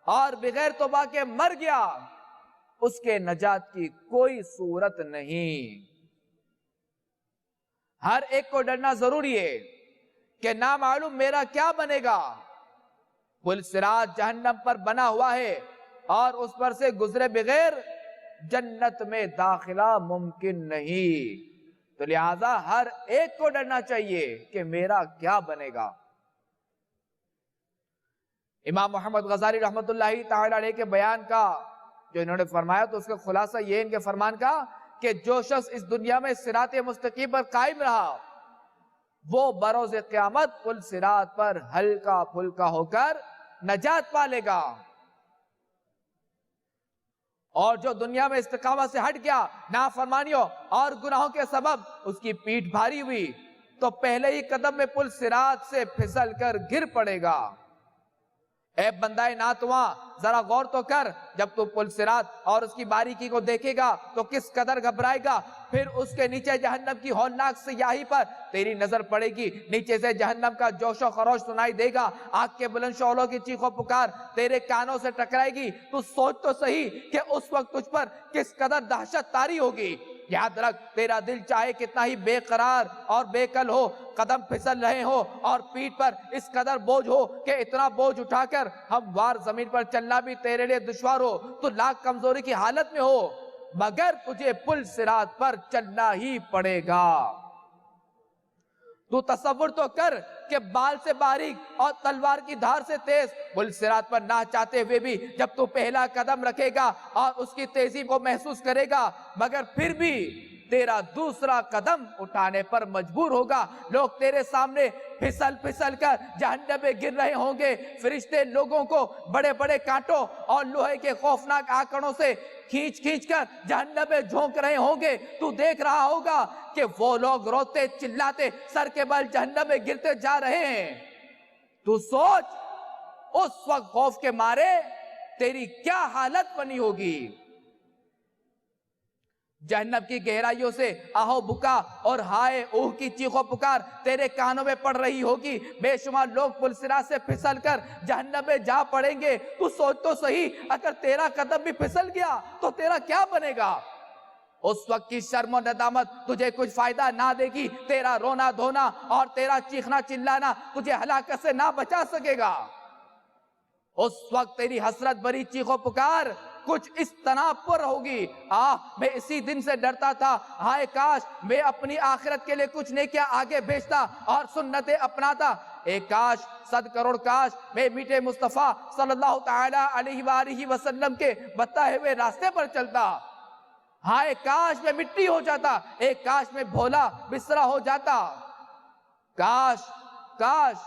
اور بغیر توبہ کے مر گیا اس کے نجات کی کوئی صورت نہیں۔ ہر ایک کو ڈرنا ضروری ہے کہ نامعلوم میرا کیا بنے گا۔ پل صراط جہنم پر بنا ہوا ہے اور اس پر سے گزرے بغیر جنت میں داخلہ ممکن نہیں، تو لہذا ہر ایک کو ڈرنا چاہیے کہ میرا کیا بنے گا۔ امام محمد غزالی رحمت اللہ تعالی علیہ کے بیان کا جو انہوں نے فرمایا تو اس کا خلاصہ یہ ان کے فرمان کا کہ جو شخص اس دنیا میں صراط مستقیم پر قائم رہا وہ بروز قیامت پل صراط پر ہلکا پھلکا ہو کر نجات پا لے گا، اور جو دنیا میں استقامت سے ہٹ گیا نافرمانیوں اور گناہوں کے سبب اس کی پیٹھ بھاری ہوئی تو پہلے ہی قدم میں پل صراط سے پھسل کر گر پڑے گا۔ اے بندہ ناتواں، ذرا غور تو کر، جب تو پل صراط اور اس کی باریکی کو دیکھے گا تو کس قدر گھبرائے گا۔ پھر اس کے نیچے جہنم کی ہولناک سیاہی پر تیری نظر پڑے گی، نیچے سے جہنم کا جوش و خروش سنائی دے گا، آگ کے بلند شعلوں کی چیخ و پکار تیرے کانوں سے ٹکرائے گی۔ تو سوچ تو صحیح کہ اس وقت تجھ پر کس قدر دہشت طاری ہوگی۔ یاد رکھ، تیرا دل چاہے کتنا ہی بے قرار اور بے کل ہو، قدم پھسل رہے ہو اور پیٹھ پر اس قدر بوجھ ہو کہ اتنا بوجھ اٹھا کر ہموار زمین پر چلنا بھی تیرے لیے دشوار ہو، تو لاکھ کمزوری کی حالت میں ہو، مگر تجھے پل صراط پر چلنا ہی پڑے گا۔ تو تصور تو کر کہ بال سے باریک اور تلوار کی دھار سے تیز پل صراط پر نہ چاہتے ہوئے بھی جب تو پہلا قدم رکھے گا اور اس کی تیزی کو محسوس کرے گا، مگر پھر بھی تیرا دوسرا قدم اٹھانے پر مجبور ہوگا۔ لوگ تیرے سامنے پھسل پھسل کر جہنم میں گر رہے ہوں گے، فرشتے لوگوں کو بڑے بڑے کانٹوں اور لوہے کے خوفناک آکڑوں سے کھینچ کھینچ کر جہنم میں جھونک رہے ہوں گے۔ تو دیکھ رہا ہوگا کہ وہ لوگ روتے چلاتے سر کے بل جہنم میں گرتے جا رہے ہیں۔ تو سوچ اس وقت خوف کے مارے تیری کیا حالت بنی ہوگی۔ جہنم کی گہرائیوں سے آہو بکا اور ہائے اوہ کی چیخ و پکار تیرے کانوں میں پڑ رہی ہوگی۔ بے شمار لوگ پل صراط سے پھسل کر جہنم میں جا پڑیں گے۔ تو سوچ تو صحیح، اگر تیرا قدم بھی پھسل گیا تو تیرا کیا بنے گا۔ اس وقت کی شرم و ندامت تجھے کچھ فائدہ نہ دے گی، تیرا رونا دھونا اور تیرا چیخنا چلانا تجھے ہلاکت سے نہ بچا سکے گا۔ اس وقت تیری حسرت بھری چیخ و پکار کچھ اس طرح پر ہوگی، میں اسی دن سے ڈرتا تھا، ہائے کاش میں اپنی آخرت کے لیے کچھ نیکیاں آگے بھیجتا اور سنتیں اپناتا، اے کاش 100 کروڑ کاش میں میٹھے مصطفیٰ صلی اللہ تعالی علیہ وآلہ وسلم کے بتائے ہوئے راستے پر چلتا، ہائے کاش میں مٹی ہو جاتا، اے کاش میں بھولا بسرا ہو جاتا، کاش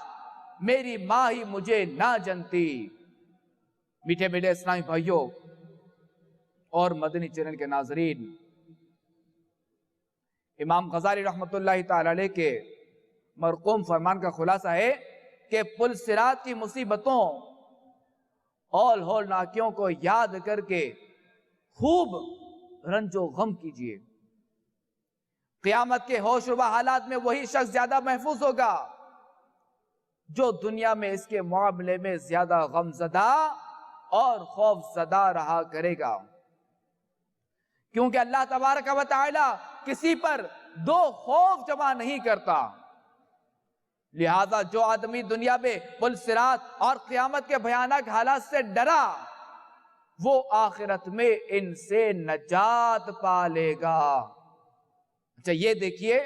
میری ماں ہی مجھے نہ جنتی۔ میٹھے میٹھے اسلامی بھائیوں اور مدنی چینل کے ناظرین، امام غزالی رحمت اللہ تعالی علیہ کے مرقوم فرمان کا خلاصہ ہے کہ پل صراط کی مصیبتوں اور ہولناکیوں کو یاد کر کے خوب رنج و غم کیجئے۔ قیامت کے ہوش ربا حالات میں وہی شخص زیادہ محفوظ ہوگا جو دنیا میں اس کے معاملے میں زیادہ غم زدہ اور خوف زدہ رہا کرے گا، کیونکہ اللہ تبارک و تعالی کسی پر دو خوف جمع نہیں کرتا۔ لہذا جو آدمی دنیا میں پل صراط اور قیامت کے بھیانک حالات سے ڈرا، وہ آخرت میں ان سے نجات پا لے گا۔ اچھا یہ دیکھیے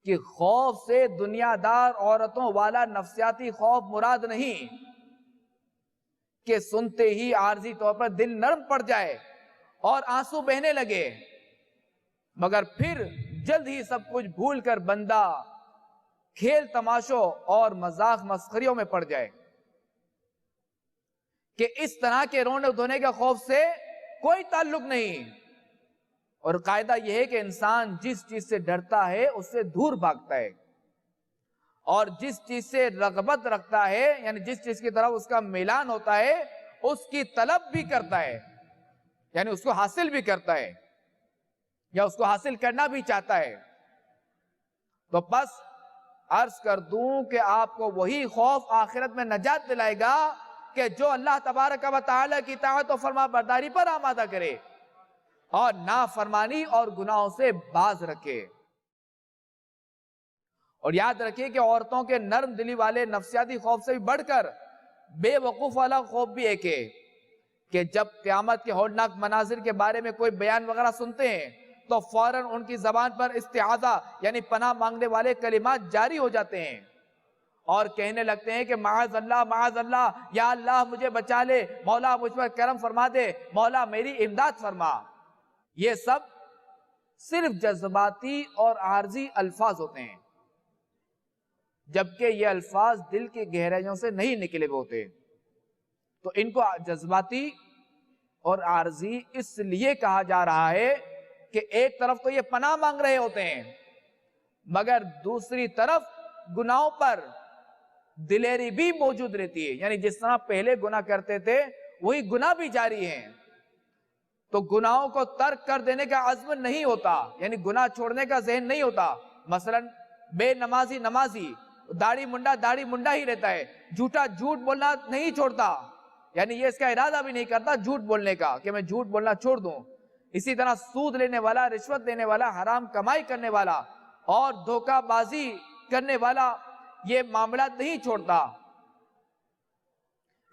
کہ خوف سے دنیا دار عورتوں والا نفسیاتی خوف مراد نہیں کہ سنتے ہی عارضی طور پر دل نرم پڑ جائے اور آنسو بہنے لگے، مگر پھر جلد ہی سب کچھ بھول کر بندہ کھیل تماشوں اور مذاق مسخریوں میں پڑ جائے، کہ اس طرح کے رونے دھونے کے خوف سے کوئی تعلق نہیں۔ اور قاعدہ یہ ہے کہ انسان جس چیز سے ڈرتا ہے اس سے دور بھاگتا ہے، اور جس چیز سے رغبت رکھتا ہے یعنی جس چیز کی طرف اس کا میلان ہوتا ہے اس کی طلب بھی کرتا ہے، یعنی اس کو حاصل بھی کرتا ہے یا اس کو حاصل کرنا بھی چاہتا ہے۔ تو بس عرض کر دوں کہ آپ کو وہی خوف آخرت میں نجات دلائے گا کہ جو اللہ تبارک و تعالی کی اطاعت و فرما برداری پر آمادہ کرے اور نافرمانی اور گناہوں سے باز رکھے۔ اور یاد رکھیے کہ عورتوں کے نرم دلی والے نفسیاتی خوف سے بھی بڑھ کر بے وقوف والا خوف بھی ایک ہے کہ جب قیامت کے ہولناک مناظر کے بارے میں کوئی بیان وغیرہ سنتے ہیں تو فوراً ان کی زبان پر استعاذہ یعنی پناہ مانگنے والے کلمات جاری ہو جاتے ہیں اور کہنے لگتے ہیں کہ معاذ اللہ، یا اللہ مجھے بچا لے، مولا مجھ پر کرم فرما دے، مولا میری امداد فرما۔ یہ سب صرف جذباتی اور عارضی الفاظ ہوتے ہیں، جبکہ یہ الفاظ دل کی گہرائیوں سے نہیں نکلے ہوتے، تو ان کو جذباتی اور عارضی اس لیے کہا جا رہا ہے کہ ایک طرف تو یہ پناہ مانگ رہے ہوتے ہیں، مگر دوسری طرف گناہوں پر دلیری بھی موجود رہتی ہے. یعنی جس طرح پہلے گناہ کرتے تھے وہی گناہ بھی جاری ہیں. تو گناہوں کو ترک کر دینے کا عزم نہیں ہوتا, یعنی گناہ چھوڑنے کا ذہن نہیں ہوتا. مثلا بے نمازی نمازی, داڑھی منڈا ہی رہتا ہے, جھوٹ بولنا نہیں چھوڑتا, یعنی یہ اس کا ارادہ بھی نہیں کرتا جھوٹ بولنے کا کہ میں جھوٹ بولنا چھوڑ دوں. اسی طرح سود لینے والا, رشوت دینے والا, حرام کمائی کرنے والا اور دھوکہ بازی کرنے والا یہ معاملات نہیں چھوڑتا.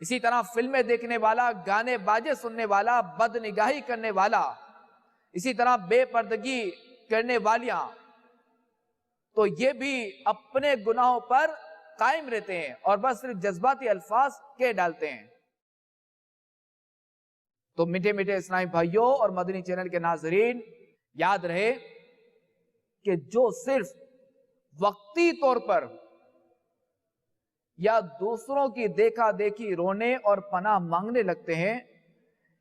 اسی طرح فلمیں دیکھنے والا, گانے باجے سننے والا, بد نگاہی کرنے والا, اسی طرح بے پردگی کرنے والیاں, تو یہ بھی اپنے گناہوں پر قائم رہتے ہیں اور بس صرف جذباتی الفاظ کہہ ڈالتے ہیں. تو میٹھے میٹھے اسلامی بھائیوں اور مدنی چینل کے ناظرین, یاد رہے کہ جو صرف وقتی طور پر یا دوسروں کی دیکھا دیکھی رونے اور پناہ مانگنے لگتے ہیں,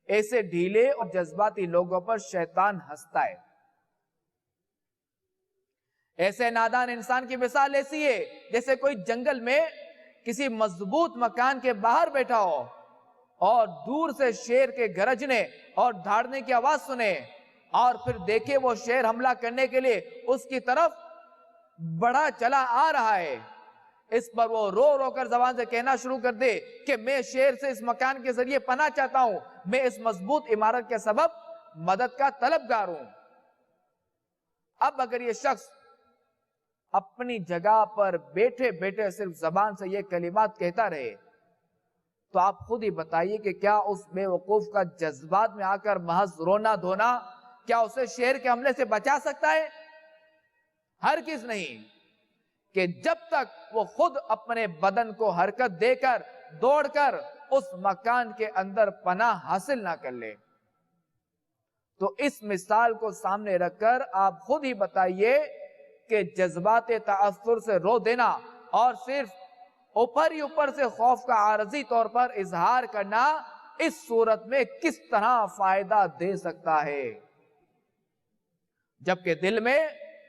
ایسے ڈھیلے اور جذباتی لوگوں پر شیطان ہنستا ہے. ایسے نادان انسان کی مثال ایسی ہے جیسے کوئی جنگل میں کسی مضبوط مکان کے باہر بیٹھا ہو اور دور سے شیر کے گرجنے اور دھاڑنے کی آواز سنے اور پھر دیکھے وہ شیر حملہ کرنے کے لیے اس کی طرف بڑھا چلا آ رہا ہے. اس پر وہ رو رو کر زبان سے کہنا شروع کر دے کہ میں شیر سے اس مکان کے ذریعے پناہ چاہتا ہوں, میں اس مضبوط عمارت کے سبب مدد کا طلبگار ہوں. اب اگر یہ شخص اپنی جگہ پر بیٹھے بیٹھے صرف زبان سے یہ کلمات کہتا رہے تو آپ خود ہی بتائیے کہ کیا اس بے وقوف کا جذبات میں آ کر محض رونا دھونا کیا اسے شیر کے حملے سے بچا سکتا ہے؟ ہرگز نہیں. کہ جب تک وہ خود اپنے بدن کو حرکت دے کر دوڑ کر اس مکان کے اندر پناہ حاصل نہ کر لے. تو اس مثال کو سامنے رکھ کر آپ خود ہی بتائیے کہ جذبات تاثر سے رو دینا اور صرف اوپر ہی اوپر سے خوف کا عارضی طور پر اظہار کرنا اس صورت میں کس طرح فائدہ دے سکتا ہے, جبکہ دل میں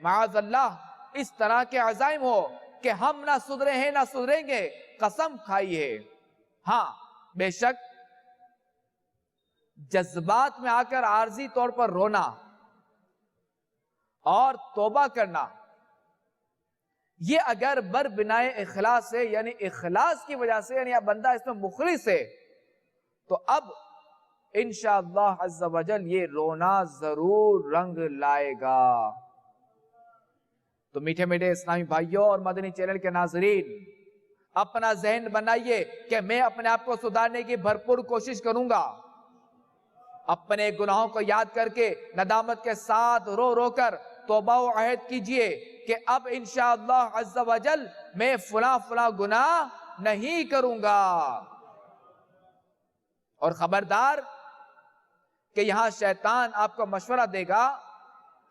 معاذ اللہ اس طرح کے عزائم ہو کہ ہم نہ سدھرے ہیں نہ سدھریں گے, قسم کھائی ہے. ہاں بے شک جذبات میں آ کر عارضی طور پر رونا اور توبہ کرنا یہ اگر بر بنائے اخلاص سے, یعنی اخلاص کی وجہ سے, یعنی اب بندہ اس میں مخلص ہے, تو اب انشاءاللہ عز و جل یہ رونا ضرور رنگ لائے گا. تو میٹھے میٹھے اسلامی بھائیوں اور مدنی چینل کے ناظرین, اپنا ذہن بنائیے کہ میں اپنے آپ کو سدھارنے کی بھرپور کوشش کروں گا. اپنے گناہوں کو یاد کر کے ندامت کے ساتھ رو رو کر توبہ و عہد کیجئے کہ اب انشاءاللہ عز و جل میں فلاں گناہ نہیں کروں گا. اور خبردار کہ یہاں شیطان آپ کو مشورہ دے گا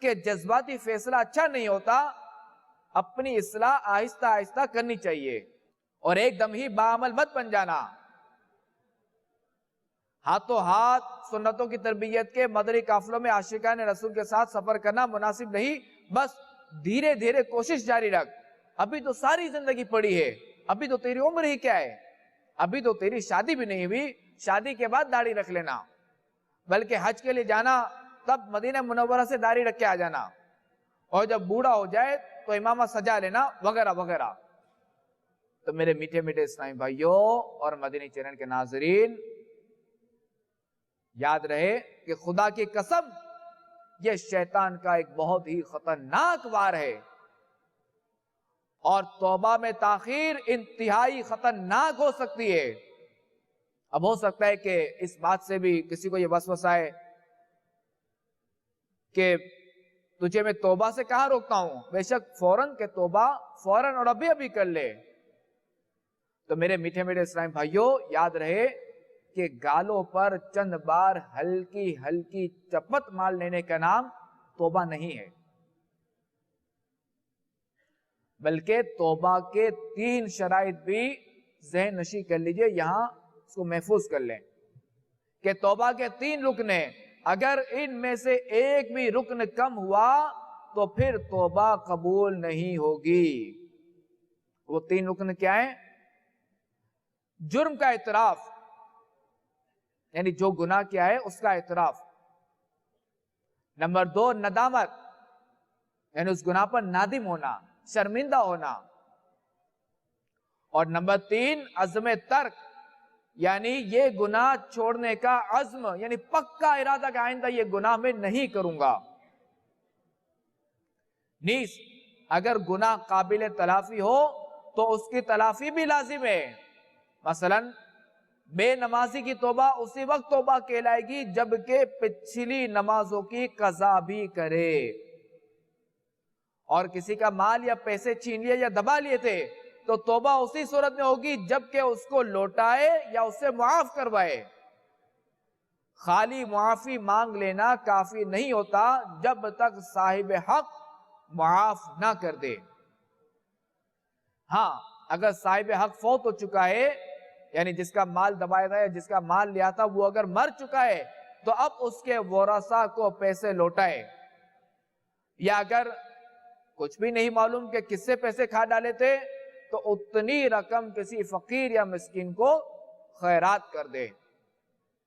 کہ جذباتی فیصلہ اچھا نہیں ہوتا, اپنی اصلاح آہستہ آہستہ کرنی چاہیے اور ایک دم ہی باعمل مت بن جانا. ہاتھوں ہاتھ سنتوں کی تربیت کے مدنی قافلوں میں عاشقان رسول کے ساتھ سفر کرنا مناسب نہیں. بس دھیرے دھیرے کوشش جاری رکھ. ابھی تو ساری زندگی پڑی ہے, ابھی تو تیری عمر ہی کیا ہے, ابھی تو تیری شادی بھی نہیں ہوئی, شادی کے بعد داڑھی رکھ لینا, بلکہ حج کے لیے جانا تب مدینہ منورہ سے داڑھی رکھ کے آ جانا, اور جب بوڑھا ہو جائے تو امامہ سجا لینا وغیرہ وغیرہ. تو میرے میٹھے میٹھے اسلامی بھائیوں اور مدنی چینل کے ناظرین, یاد رہے کہ خدا کی قسم یہ شیطان کا ایک بہت ہی خطرناک وار ہے, اور توبہ میں تاخیر انتہائی خطرناک ہو سکتی ہے. اب ہو سکتا ہے کہ اس بات سے بھی کسی کو یہ وسوسہ آئے کہ تجھے میں توبہ سے کہاں روکتا ہوں, بے شک فوراً کہ توبہ فوراً اور ابھی ابھی کر لے. تو میرے میٹھے میٹھے اسلامی بھائیوں, یاد رہے کہ گالوں پر چند بار ہلکی ہلکی چپت مار لینے کا نام توبہ نہیں ہے, بلکہ توبہ کے 3 شرائط بھی ذہن نشی کر لیجئے, یہاں اس کو محفوظ کر لیں کہ توبہ کے 3 رکن ہیں. اگر ان میں سے ایک بھی رکن کم ہوا تو پھر توبہ قبول نہیں ہوگی. وہ 3 رکن کیا ہیں؟ جرم کا اعتراف، یعنی جو گناہ کیا ہے اس کا اعتراف۔ نمبر 2 ندامت، یعنی اس گناہ پر نادم ہونا، شرمندہ ہونا۔ اور نمبر 3 عزم ترک، یعنی یہ گناہ چھوڑنے کا عزم، یعنی پکا ارادہ کہ آئندہ یہ گناہ میں نہیں کروں گا۔ نیز اگر گناہ قابل تلافی ہو تو اس کی تلافی بھی لازم ہے۔ مثلا بے نمازی کی توبہ اسی وقت توبہ کہلائے گی جبکہ پچھلی نمازوں کی قضا بھی کرے۔ اور کسی کا مال یا پیسے چھین لیے یا دبا لیے تھے تو توبہ اسی صورت میں ہوگی جبکہ اس کو لوٹائے یا اسے معاف کروائے۔ خالی معافی مانگ لینا کافی نہیں ہوتا جب تک صاحب حق معاف نہ کر دے۔ ہاں اگر صاحب حق فوت ہو چکا ہے، یعنی جس کا مال دبایا تھا یا جس کا مال لیا تھا وہ اگر مر چکا ہے تو اب اس کے ورثاء کو پیسے لوٹائے۔ یا اگر کچھ بھی نہیں معلوم کہ کس سے پیسے کھا ڈالے تھے تو اتنی رقم کسی فقیر یا مسکین کو خیرات کر دے۔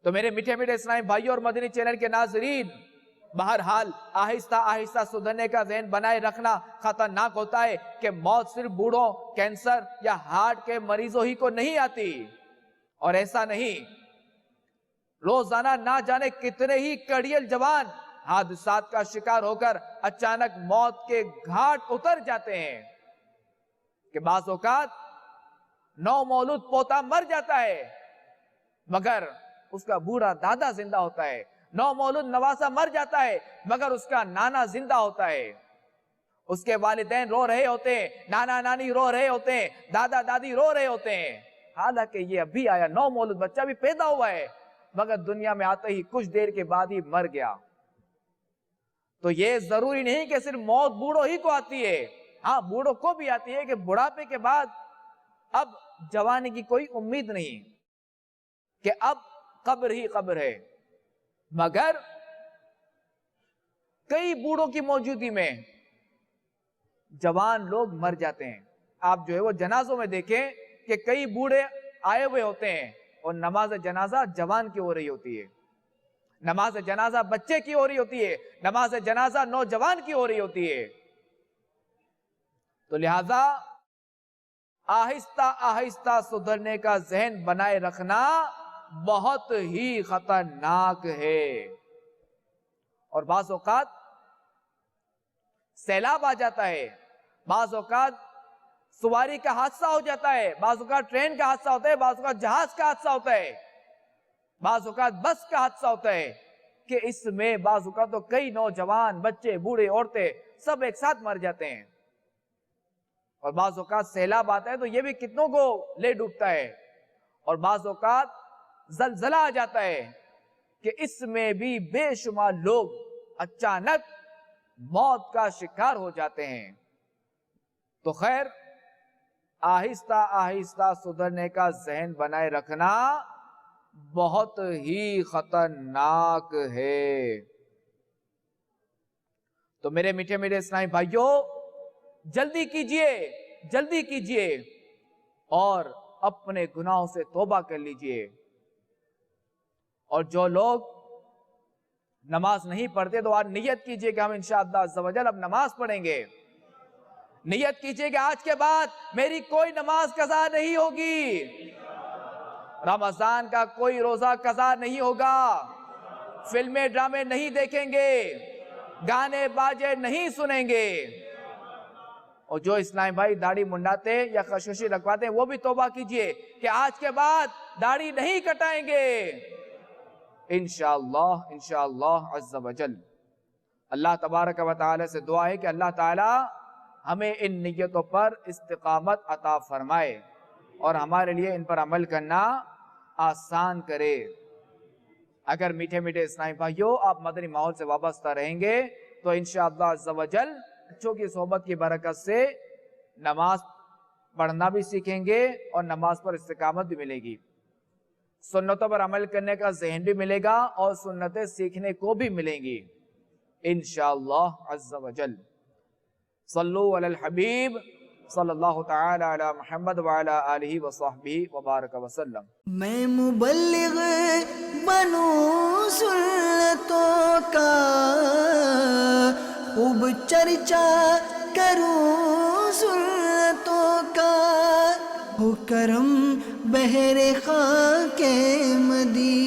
تو میرے میٹھے میٹھے اسلامی بھائیوں اور مدنی چینل کے ناظرین، بہرحال آہستہ آہستہ سدھرنے کا ذہن بنائے رکھنا خطرناک ہوتا ہے کہ موت صرف بوڑھوں، کینسر یا ہارٹ کے مریضوں ہی کو نہیں آتی، اور ایسا نہیں، روزانہ نہ جانے کتنے ہی کڑیل جوان حادثات کا شکار ہو کر اچانک موت کے گھاٹ اتر جاتے ہیں۔ کہ بعض اوقات نومولود پوتا مر جاتا ہے مگر اس کا بوڑھا دادا زندہ ہوتا ہے، نومولود نواسا مر جاتا ہے مگر اس کا نانا زندہ ہوتا ہے، اس کے والدین رو رہے ہوتے ہیں، نانا نانی رو رہے ہوتے ہیں، دادا دادی رو رہے ہوتے ہیں، حالانکہ یہ ابھی آیا نومولود بچہ بھی پیدا ہوا ہے مگر دنیا میں آتے ہی کچھ دیر کے بعد ہی مر گیا۔ تو یہ ضروری نہیں کہ صرف موت بوڑھوں ہی کو آتی ہے، ہاں بوڑھوں کو بھی آتی ہے کہ بڑھاپے کے بعد اب جوانی کی کوئی امید نہیں، کہ اب قبر ہی قبر ہے۔ مگر کئی بوڑھوں کی موجودگی میں جوان لوگ مر جاتے ہیں۔ آپ جو ہے وہ جنازوں میں دیکھیں کہ کئی بوڑھے آئے ہوئے ہوتے ہیں اور نماز جنازہ جوان کی ہو رہی ہوتی ہے، نماز جنازہ بچے کی ہو رہی ہوتی ہے، نماز جنازہ نوجوان کی ہو رہی ہوتی ہے۔ تو لہذا آہستہ آہستہ سدھرنے کا ذہن بنائے رکھنا بہت ہی خطرناک ہے۔ اور بعض اوقات سیلاب آ جاتا ہے، بعض اوقات سواری کا حادثہ ہو جاتا ہے، بعض اوقات ٹرین کا حادثہ ہوتا ہے، بعض اوقات جہاز کا حادثہ ہوتا ہے، بعض اوقات بس کا حادثہ ہوتا ہے، کہ اس میں بعض اوقات تو کئی نوجوان، بچے، بوڑھے، عورتیں سب ایک ساتھ مر جاتے ہیں۔ اور بعض اوقات سیلاب آتا ہے تو یہ بھی کتنوں کو لے ڈوبتا ہے، اور بعض اوقات زلزلہ آ جاتا ہے کہ اس میں بھی بے شمار لوگ اچانک موت کا شکار ہو جاتے ہیں۔ تو خیر آہستہ آہستہ سدھرنے کا ذہن بنائے رکھنا بہت ہی خطرناک ہے۔ تو میرے میٹھے میٹھے اسلامی بھائیوں، جلدی کیجئے اور اپنے گناہوں سے توبہ کر لیجئے۔ اور جو لوگ نماز نہیں پڑھتے تو آج نیت کیجئے کہ ہم انشاءاللہ عز و جل اب نماز پڑھیں گے۔ نیت کیجئے کہ آج کے بعد میری کوئی نماز قضا نہیں ہوگی، رمضان کا کوئی روزہ قضا نہیں ہوگا، فلمیں ڈرامے نہیں دیکھیں گے، گانے باجے نہیں سنیں گے۔ اور جو اسلامی بھائی داڑھی منڈاتے یا خشخشی رکھواتے ہیں وہ بھی توبہ کیجئے کہ آج کے بعد داڑھی نہیں کٹائیں گے انشاءاللہ عز و جل۔ اللہ تبارک و تعالی سے دعا ہے کہ اللہ تعالی ہمیں ان نیتوں پر استقامت عطا فرمائے اور ہمارے لیے ان پر عمل کرنا آسان کرے۔ اگر میٹھے میٹھے اسلامی بھائیوں آپ مدنی ماحول سے وابستہ رہیں گے تو انشاءاللہ عز و جل بچوں کی صحبت کی برکت سے نماز پڑھنا بھی سیکھیں گے اور نماز پر استقامت بھی ملے گی، سنتوں پر عمل کرنے کا ذہن بھی ملے گا اور سنتیں سیکھنے کو بھی ملیں گی انشاءاللہ عز و جل۔ صلو علی الحبیب صلی اللہ تعالی علی محمد وعلی آلہ وصحبہ وبارک وسلم۔ میں مبلغ بنوں سنتوں کا، خوب چرچا کروں سنتوں کا، ہو کرم بہر خاک مدینہ۔